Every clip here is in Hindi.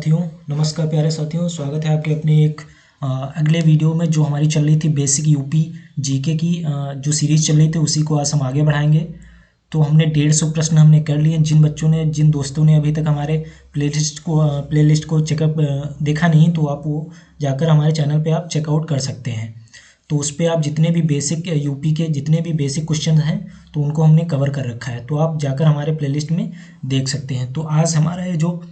साथियों, नमस्कार प्यारे साथियों। स्वागत है आपके अपने एक अगले वीडियो में जो हमारी चल रही थी बेसिक यूपी जीके की जो सीरीज़ चल रही थी उसी को आज हम आगे बढ़ाएंगे। तो हमने 150 प्रश्न हमने कर लिए। जिन दोस्तों ने अभी तक हमारे प्लेलिस्ट को चेकअप देखा नहीं तो आप वो जाकर हमारे चैनल पे आप चेकआउट कर सकते हैं। तो उस पर आप जितने भी बेसिक यूपी के जितने भी बेसिक क्वेश्चन हैं तो उनको हमने कवर कर रखा है, तो आप जाकर हमारे प्लेलिस्ट में देख सकते हैं। तो आज हमारा ये जो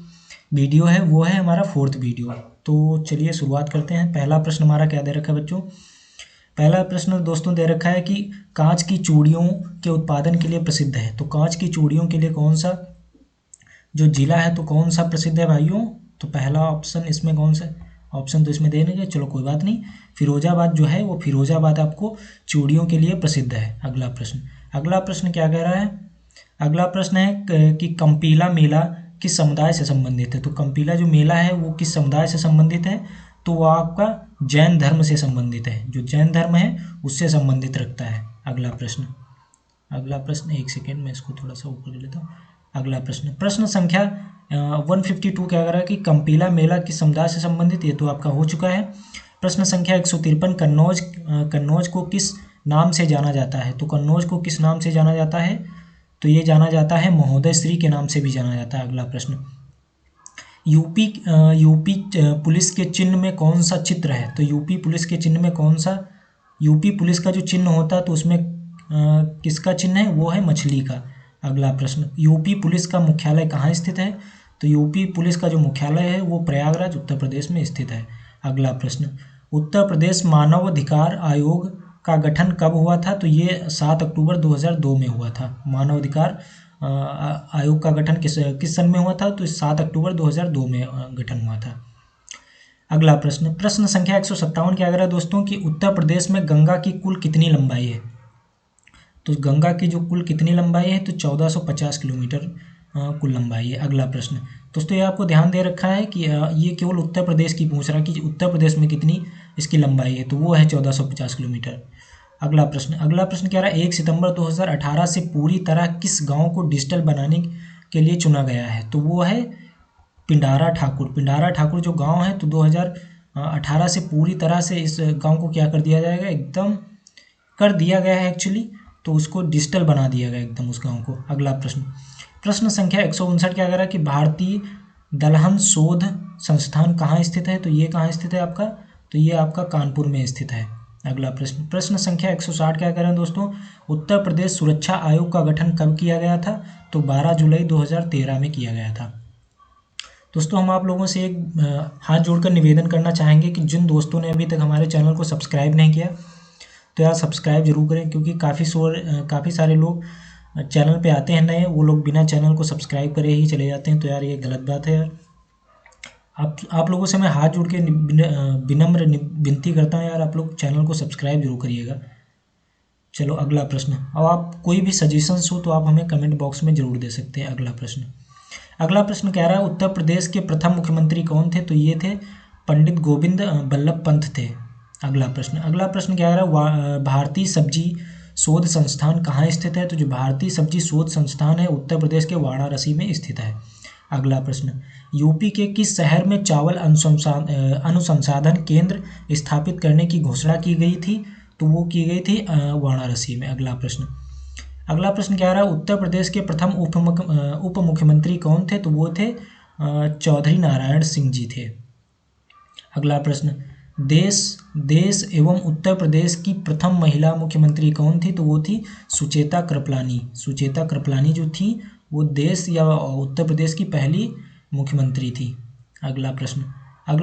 वीडियो है वो है हमारा 4th वीडियो। तो चलिए शुरुआत करते हैं। पहला प्रश्न हमारा क्या दे रखा है बच्चों? पहला प्रश्न दोस्तों दे रखा है कि कांच की चूड़ियों के उत्पादन के लिए प्रसिद्ध है। तो कांच की चूड़ियों के लिए कौन सा जो जिला है तो कौन सा प्रसिद्ध है भाइयों? तो पहला ऑप्शन इसमें कौन सा ऑप्शन तो इसमें दे नहीं, चलो कोई बात नहीं। फिरोजाबाद जो है वो फिरोजाबाद आपको चूड़ियों के लिए प्रसिद्ध है। अगला प्रश्न क्या कह रहा है? अगला प्रश्न है कि कंपीला मेला किस समुदाय से संबंधित है। तो कंपीला जो मेला है वो किस समुदाय से संबंधित है? तो वो आपका जैन धर्म से संबंधित है, जो जैन धर्म है उससे संबंधित रखता है। अगला प्रश्न एक सेकेंड में इसको थोड़ा सा ऊपर कर लेता हूँ। अगला प्रश्न संख्या 152 क्या कह रहा है कि कंपीला मेला किस समुदाय से संबंधित, ये तो आपका हो चुका है। प्रश्न संख्या 153 कन्नौज को किस नाम से जाना जाता है। तो कन्नौज को किस नाम से जाना जाता है? तो ये जाना जाता है महोदय श्री के नाम से भी जाना जाता है। अगला प्रश्न यूपी पुलिस के चिन्ह में कौन सा चित्र है। तो यूपी पुलिस के चिन्ह में कौन सा, यूपी पुलिस का जो चिन्ह होता है तो उसमें किसका चिन्ह है? वो है मछली का। अगला प्रश्न यूपी पुलिस का मुख्यालय कहाँ स्थित है। तो यूपी पुलिस का जो मुख्यालय है वो प्रयागराज उत्तर प्रदेश में स्थित है। अगला प्रश्न उत्तर प्रदेश मानव अधिकार आयोग का गठन कब हुआ था। तो ये 7 अक्टूबर 2002 में हुआ था। मानव अधिकार आयोग का गठन किस सन में हुआ था? तो 7 अक्टूबर 2002 में गठन हुआ था। अगला प्रश्न संख्या 157 क्या कह रहा है दोस्तों कि उत्तर प्रदेश में गंगा की कुल कितनी लंबाई है। तो गंगा की जो कुल कितनी लंबाई है तो 1450 किलोमीटर कुल लंबाई है। अगला प्रश्न दोस्तों ये आपको ध्यान दे रखा है कि ये केवल उत्तर प्रदेश की पूछ रहा है कि उत्तर प्रदेश में कितनी इसकी लंबाई है, तो वो है 1450 किलोमीटर। अगला प्रश्न क्या रहा है? 1 सितंबर 2018 से पूरी तरह किस गांव को डिजिटल बनाने के लिए चुना गया है। तो वो है पिंडारा ठाकुर जो गांव है, तो 2018 से पूरी तरह से इस गांव को क्या कर दिया जाएगा, एकदम कर दिया गया है एक्चुअली, तो उसको डिजिटल बना दिया गया एकदम उस गांव को। अगला प्रश्न संख्या 159 क्या कह रहा है कि भारतीय दलहन शोध संस्थान कहाँ स्थित है। तो ये कहाँ स्थित है आपका? तो ये आपका कानपुर में स्थित है। अगला प्रश्न संख्या 160 क्या कह रहे हैं दोस्तों? उत्तर प्रदेश सुरक्षा आयोग का गठन कब किया गया था। तो 12 जुलाई 2013 में किया गया था। दोस्तों हम आप लोगों से एक हाथ जोड़कर निवेदन करना चाहेंगे कि जिन दोस्तों ने अभी तक हमारे चैनल को सब्सक्राइब नहीं किया तो यार सब्सक्राइब जरूर करें, क्योंकि काफ़ी सारे लोग चैनल पे आते हैं नए, वो लोग बिना चैनल को सब्सक्राइब करे ही चले जाते हैं। तो यार ये गलत बात है यार। आप लोगों से मैं हाथ जोड़ के विनम्र विनती करता हूँ यार, आप लोग चैनल को सब्सक्राइब जरूर करिएगा। चलो अगला प्रश्न। अब आप कोई भी सजेशंस हो तो आप हमें कमेंट बॉक्स में जरूर दे सकते हैं। अगला प्रश्न कह रहा है उत्तर प्रदेश के प्रथम मुख्यमंत्री कौन थे। तो ये थे पंडित गोविंद बल्लभ पंत थे। अगला प्रश्न क्या कह रहा है भारतीय सब्जी शोध संस्थान कहाँ स्थित है। तो जो भारतीय सब्जी शोध संस्थान है उत्तर प्रदेश के वाराणसी में स्थित है। अगला प्रश्न यूपी के किस शहर में चावल अनुसंसाधन केंद्र स्थापित करने की घोषणा की गई थी। तो वो की गई थी वाराणसी में। अगला प्रश्न क्या रहा? उत्तर प्रदेश के प्रथम उप मुख्यमंत्री कौन थे। तो वो थे चौधरी नारायण सिंह जी थे। अगला प्रश्न देश एवं उत्तर प्रदेश की प्रथम महिला मुख्यमंत्री कौन थी। तो वो थी सुचेता कृपलानी जो थी वो देश या उत्तर प्रदेश की पहली मुख्यमंत्री थी। अगला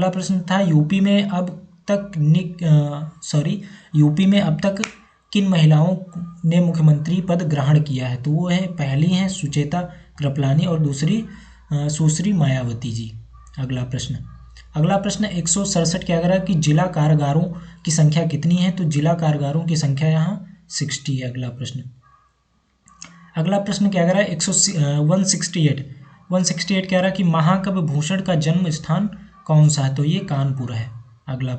प्रश्न था यूपी में अब तक किन महिलाओं ने मुख्यमंत्री पद ग्रहण किया है। तो वो है पहली हैं सुचेता कृपलानी और दूसरी सुश्री मायावती जी। अगला प्रश्न 167 क्या कह रहा है कि जिला कारागारों की संख्या कितनी है। तो जिला कारागारों की संख्या यहाँ 60 है। अगला प्रश्न क्या कह रहा है 168 कह रहा है कि महाकवि भूषण का जन्म स्थान कौन सा है। तो ये कानपुर है। अगला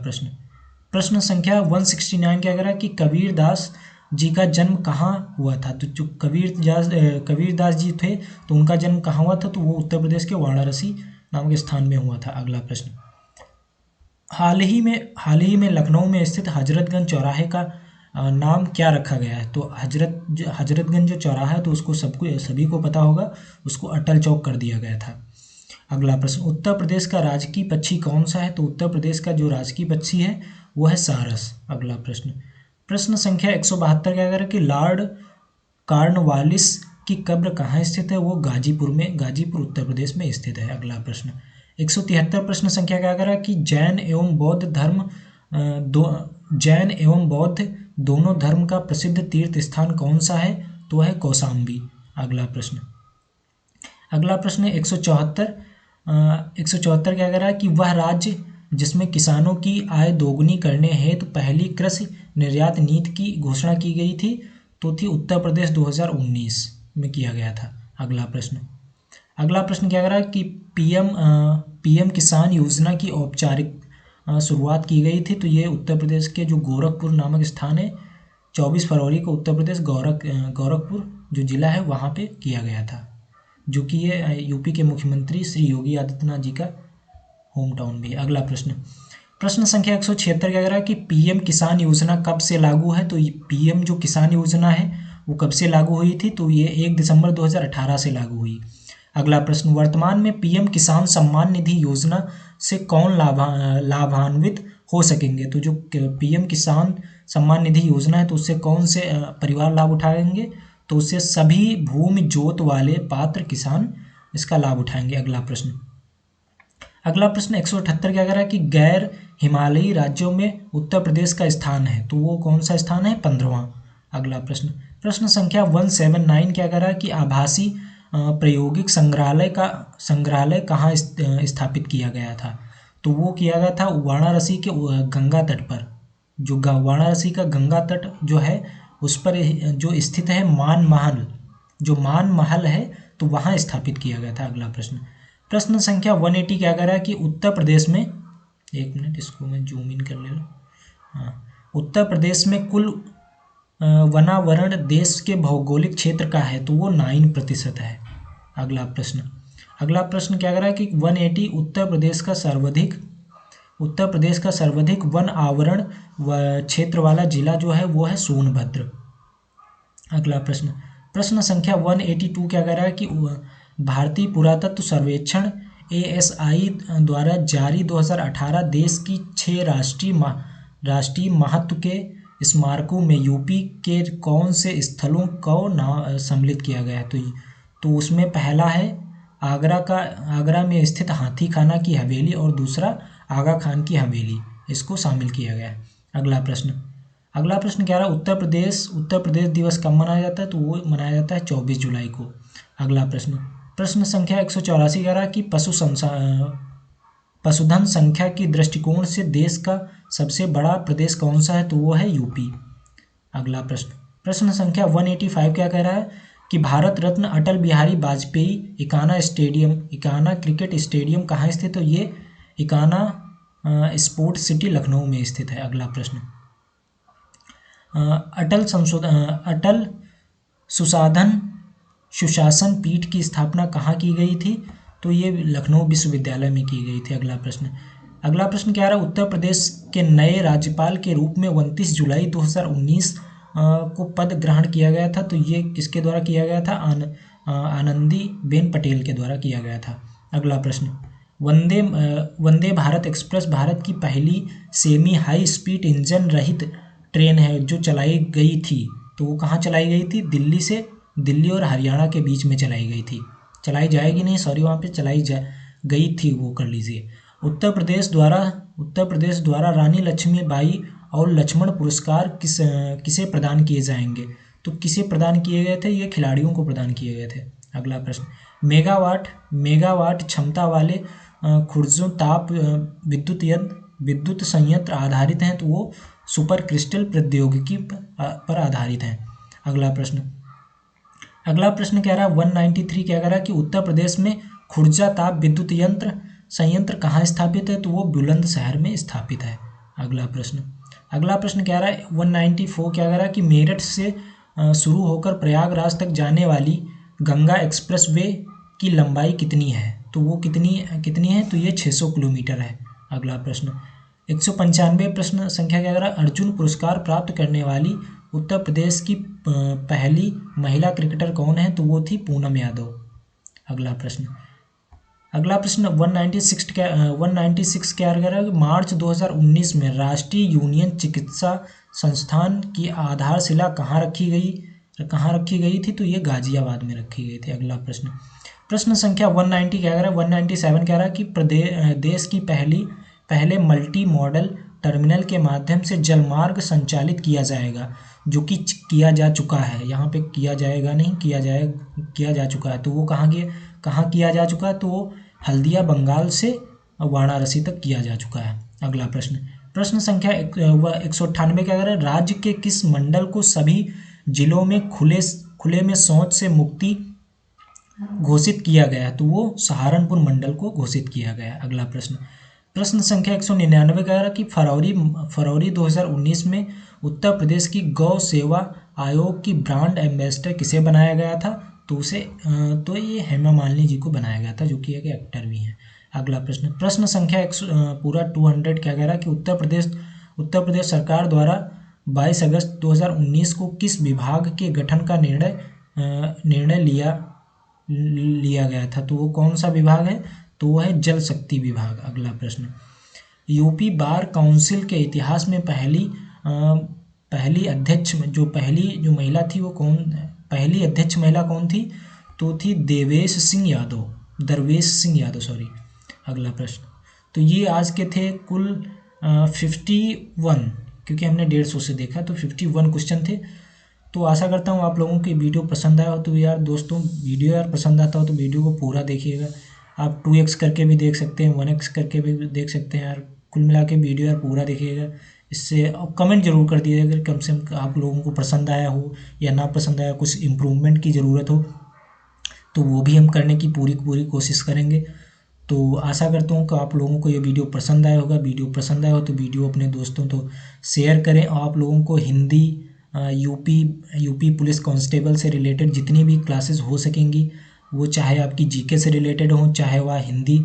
प्रश्न संख्या 169 क्या कह रहा है कि कबीरदास जी का जन्म कहाँ हुआ था। तो जो कबीरदास जी थे तो उनका जन्म कहाँ हुआ था। तो वो उत्तर प्रदेश के वाराणसी नामक स्थान में हुआ था। अगला प्रश्न, हाल ही में लखनऊ में स्थित हजरतगंज चौराहे का नाम क्या रखा गया है? तो हजरतगंज जो चौराहा है तो उसको सभी को पता होगा, उसको अटल चौक कर दिया गया था। अगला प्रश्न, उत्तर प्रदेश का राजकीय पक्षी कौन सा है? तो उत्तर प्रदेश का जो राजकीय पक्षी है वो है सारस। अगला प्रश्न, प्रश्न संख्या 172 क्या कह रहा है कि लॉर्ड कॉर्नवालिस की कब्र कहाँ स्थित है? वो गाजीपुर उत्तर प्रदेश में स्थित है। अगला प्रश्न, 173 प्रश्न संख्या क्या कह रहा है कि जैन एवं बौद्ध दोनों धर्म का प्रसिद्ध तीर्थ स्थान कौन सा है? तो है कौशाम्बी। अगला प्रश्न 174 क्या कह रहा है कि वह राज्य जिसमें किसानों की आय दोगुनी करने हेतु पहली कृषि निर्यात नीति की घोषणा की गई थी, तो थी उत्तर प्रदेश, 2019 में किया गया था। अगला प्रश्न क्या कह रहा है कि पीएम किसान योजना की औपचारिक शुरुआत की गई थी, तो ये उत्तर प्रदेश के जो गोरखपुर नामक स्थान है, 24 फरवरी को उत्तर प्रदेश गोरखपुर जो जिला है वहाँ पे किया गया था, जो कि ये यूपी के मुख्यमंत्री श्री योगी आदित्यनाथ जी का होम टाउन भी है। अगला प्रश्न संख्या 176 क्या कह रहा है कि पीएम किसान योजना कब से लागू है? तो पीएम जो किसान योजना है वो कब से लागू हुई थी? तो ये 1 दिसंबर 2018 से लागू हुई। अगला प्रश्न, वर्तमान में पीएम किसान सम्मान निधि योजना से कौन लाभान्वित हो सकेंगे? तो जो पीएम किसान सम्मान निधि योजना है तो उससे कौन से परिवार लाभ उठाएंगे? तो उससे सभी भूमि जोत वाले पात्र किसान इसका लाभ उठाएंगे। अगला प्रश्न 178 क्या कह रहा है कि गैर हिमालयी राज्यों में उत्तर प्रदेश का स्थान है, तो वो कौन सा स्थान है? 15वां। अगला प्रश्न संख्या 179 क्या कह रहा है कि आभासी प्रायोगिक संग्रहालय कहाँ स्थापित किया गया था? तो वो किया गया था वाराणसी के गंगा तट पर, जो वाराणसी का गंगा तट जो है उस पर जो स्थित है मान महल है, तो वहाँ स्थापित किया गया था। अगला प्रश्न संख्या 180 क्या कह रहा है कि उत्तर प्रदेश में, एक मिनट इसको मैं जूम इन कर ले रहा हूँ, हाँ, उत्तर प्रदेश में कुल वनावरण देश के भौगोलिक क्षेत्र का है, तो वो 9% है। अगला प्रश्न क्या कह रहा है कि 180 उत्तर प्रदेश का सर्वाधिक वन आवरण व क्षेत्र वाला जिला जो है वो है सोनभद्र। अगला प्रश्न संख्या 182 क्या कह रहा है कि भारतीय पुरातत्व सर्वेक्षण ASI द्वारा जारी 2018 देश की 6 राष्ट्रीय महत्व के स्मारकों में यूपी के कौन से स्थलों को सम्मिलित किया गया है? तो उसमें पहला है आगरा में स्थित हाथी खाना की हवेली और दूसरा आगा खान की हवेली, इसको शामिल किया गया है। अगला प्रश्न क्या रहा, उत्तर प्रदेश दिवस कब मनाया जाता है? तो वो मनाया जाता है 24 जुलाई को। अगला प्रश्न संख्या 184 कह रहा है कि पशुधन संख्या की दृष्टिकोण से देश का सबसे बड़ा प्रदेश कौन सा है? तो वो है यूपी। अगला प्रश्न संख्या 185 क्या कह रहा है कि भारत रत्न अटल बिहारी वाजपेयी इकाना क्रिकेट स्टेडियम कहाँ स्थित है? तो ये इकाना स्पोर्ट्स सिटी लखनऊ में स्थित है। अगला प्रश्न, अटल सुशासन पीठ की स्थापना कहाँ की गई थी? तो ये लखनऊ विश्वविद्यालय में की गई थी। अगला प्रश्न क्या रहा, उत्तर प्रदेश के नए राज्यपाल के रूप में 29 जुलाई 2019 को पद ग्रहण किया गया था, तो ये किसके द्वारा किया गया था? आनंदीबेन पटेल के द्वारा किया गया था। अगला प्रश्न, वंदे भारत एक्सप्रेस भारत की पहली सेमी हाई स्पीड इंजन रहित ट्रेन है जो चलाई गई थी, तो वो कहाँ चलाई गई थी? दिल्ली और हरियाणा के बीच में चलाई गई थी, चलाई जाएगी नहीं, सॉरी, वहाँ पे चलाई गई थी, वो कर लीजिए। उत्तर प्रदेश द्वारा रानी लक्ष्मीबाई और लक्ष्मण पुरस्कार किसे प्रदान किए जाएंगे? तो किसे प्रदान किए गए थे? ये खिलाड़ियों को प्रदान किए गए थे। अगला प्रश्न, मेगावाट क्षमता वाले खुर्जों ताप विद्युत संयंत्र आधारित हैं, तो वो सुपर क्रिस्टल प्रौद्योगिकी पर आधारित हैं। अगला प्रश्न कह रहा है 193 क्या कह रहा है कि उत्तर प्रदेश में खुर्जा ताप विद्युत संयंत्र कहाँ स्थापित है? तो वो बुलंदशहर में स्थापित है। अगला प्रश्न क्या रहा है 194 क्या कह रहा है कि मेरठ से शुरू होकर प्रयागराज तक जाने वाली गंगा एक्सप्रेस वे की लंबाई कितनी है? तो वो कितनी है, तो ये 600 किलोमीटर है। अगला प्रश्न 195 प्रश्न संख्या क्या कह रहा है, अर्जुन पुरस्कार प्राप्त करने वाली उत्तर प्रदेश की पहली महिला क्रिकेटर कौन है, तो वो थी पूनम यादव। अगला प्रश्न 196 क्या कह रहा है, मार्च 2019 में राष्ट्रीय यूनियन चिकित्सा संस्थान की आधारशिला कहाँ रखी गई थी, तो ये गाजियाबाद में रखी गई थी। अगला प्रश्न संख्या 190 क्या कह रहा है, 197 कह रहा है कि देश की पहले मल्टी मॉडल टर्मिनल के माध्यम से जलमार्ग संचालित किया जाएगा, जो कि किया जा चुका है। यहाँ पे किया जाएगा नहीं, किया जा चुका है। तो वो कहाँ किया जा चुका है, तो वो हल्दिया बंगाल से वाराणसी तक किया जा चुका है। अगला प्रश्न संख्या 198 क्या कह रहा है, राज्य के किस मंडल को सभी जिलों में खुले में शौच से मुक्ति घोषित किया गया, तो वो सहारनपुर मंडल को घोषित किया गया। अगला प्रश्न संख्या 199 कह रहा है कि फरवरी 2019 में उत्तर प्रदेश की गौ सेवा आयोग की ब्रांड एम्बेसडर किसे बनाया गया था, तो ये हेमा मालिनी जी को बनाया गया था, जो कि एक एक्टर भी हैं। अगला प्रश्न संख्या पूरा 200 क्या कह रहा है कि उत्तर प्रदेश सरकार द्वारा 22 अगस्त 2019 को किस विभाग के गठन का निर्णय लिया गया था, तो वो कौन सा विभाग है, तो वो है जल शक्ति विभाग। अगला प्रश्न यूपी बार काउंसिल के इतिहास में पहली अध्यक्ष जो महिला थी, वो पहली अध्यक्ष महिला कौन थी, तो थी दरवेश सिंह यादव सॉरी। अगला प्रश्न, तो ये आज के थे कुल 51, क्योंकि हमने 150 से देखा, तो 51 क्वेश्चन थे। तो आशा करता हूँ आप लोगों की वीडियो पसंद आया हो। तो यार दोस्तों, वीडियो पसंद आता हो तो वीडियो को पूरा देखिएगा। आप 2x करके भी देख सकते हैं, 1x करके भी देख सकते हैं यार। कुल मिला के वीडियो यार पूरा देखिएगा। इससे कमेंट जरूर कर दीजिएगा अगर कम से कम आप लोगों को पसंद आया हो या ना पसंद आया, कुछ इम्प्रूवमेंट की ज़रूरत हो, तो वो भी हम करने की पूरी कोशिश करेंगे। तो आशा करता हूँ कि आप लोगों को ये वीडियो पसंद आया होगा। वीडियो पसंद आया हो तो वीडियो अपने दोस्तों तो शेयर करें। आप लोगों को हिंदी, यूपी पुलिस कांस्टेबल से रिलेटेड जितनी भी क्लासेस हो सकेंगी, वो चाहे आपकी जीके से रिलेटेड हो, चाहे वह हिंदी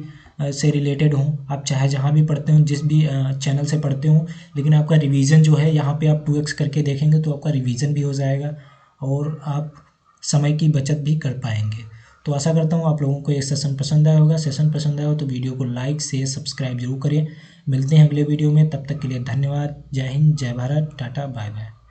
से रिलेटेड हो, आप चाहे जहाँ भी पढ़ते हो, जिस भी चैनल से पढ़ते हो, लेकिन आपका रिवीजन जो है यहाँ पे आप 2x करके देखेंगे तो आपका रिवीजन भी हो जाएगा और आप समय की बचत भी कर पाएंगे। तो आशा करता हूँ आप लोगों को ये सेशन पसंद आया होगा। सेशन पसंद आया हो तो वीडियो को लाइक शेयर सब्सक्राइब जरूर करें। मिलते हैं अगले वीडियो में, तब तक के लिए धन्यवाद। जय हिंद, जय भारत, टाटा, बाय बाय।